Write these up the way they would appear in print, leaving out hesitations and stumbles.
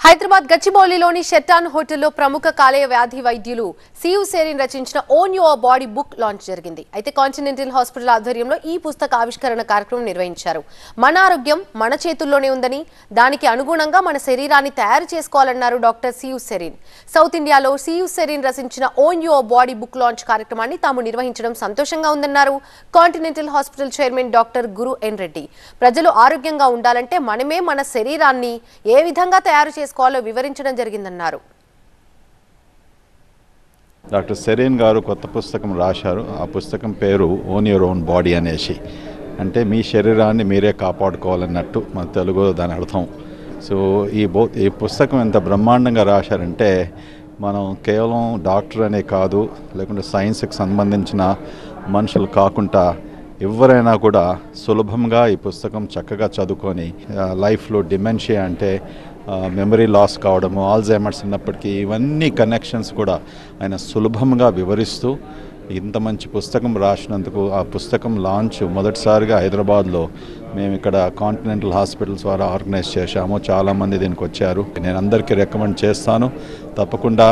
హైదరాబాద్ గచ్చిబౌలిలోని షెట్టాన్ హోటల్లో ప్రముఖ కాలేయ వ్యాధి వైద్యులు సియు సెరిన్ రచించిన own your body book launch జరిగింది. అయితే కాంటినెంటల్ హాస్పిటల్ ఆధ్వర్యంలో ఈ పుస్తక ఆవిష్కరణ కార్యక్రమం నిర్వహించారు. మన ఆరోగ్యం మన చేతుల్లోనే ఉందని, దానికి అనుగుణంగా మన శరీరాన్ని తయారు చేసుకోవాలన్నారు డాక్టర్ సియు సెరిన్. సౌత్ ఇండియాలో సియు సెరిన్ రచించిన own your body book launch కార్యక్రమాన్ని తాము నిర్వహించడం సంతోషంగా ఉందన్నారు కాంటినెంటల్ హాస్పిటల్ చైర్మన్ డాక్టర్ గురు ఎన్ రెడ్డి. ప్రజలు ఆరోగ్యంగా ఉండాలంటే మనమే మన శరీరాన్ని ఏ విధంగా తయారు చేసుకోవాలో వివరించడం జరిగిందన్నారు. డాక్టర్ సెరీన్ గారు కొత్త పుస్తకం రాశారు. ఆ పుస్తకం పేరు ఓన్ యువర్ ఓన్ బాడీ అనేసి, అంటే మీ శరీరాన్ని మీరే కాపాడుకోవాలన్నట్టు మన తెలుగులో దాని అర్థం. సో ఈ పుస్తకం ఎంత బ్రహ్మాండంగా రాశారంటే, మనం కేవలం డాక్టర్ అనే కాదు, లేకుంటే సైన్స్కి సంబంధించిన మనుషులు కాకుండా ఎవరైనా కూడా సులభంగా ఈ పుస్తకం చక్కగా చదువుకొని లైఫ్లో డిమెన్షియా అంటే మెమరీ లాస్ కావడము, ఆల్జైమర్స్ ఉన్నప్పటికీ ఇవన్నీ కనెక్షన్స్ కూడా ఆయన సులభంగా వివరిస్తూ ఇంత మంచి పుస్తకం రాసినందుకు, ఆ పుస్తకం లాంచ్ మొదటిసారిగా హైదరాబాద్లో మేము ఇక్కడ కాంటినెంటల్ హాస్పిటల్స్ ద్వారా ఆర్గనైజ్ చేశాము. చాలామంది దీనికి వచ్చారు. నేను అందరికీ రికమెండ్ చేస్తాను. తప్పకుండా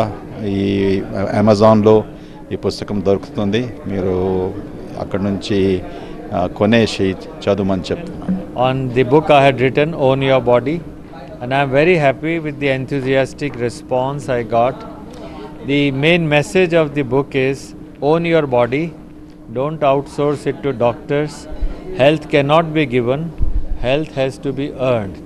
ఈ అమెజాన్లో ఈ పుస్తకం దొరుకుతుంది. మీరు అక్కడ నుంచి కొనేసి చదువుమని చెప్తున్నాను. On the book I had written Own Your Body, and I am very happy with the enthusiastic response I got. The main message of the book is own your body, don't outsource it to doctors. Health cannot be given, health has to be earned.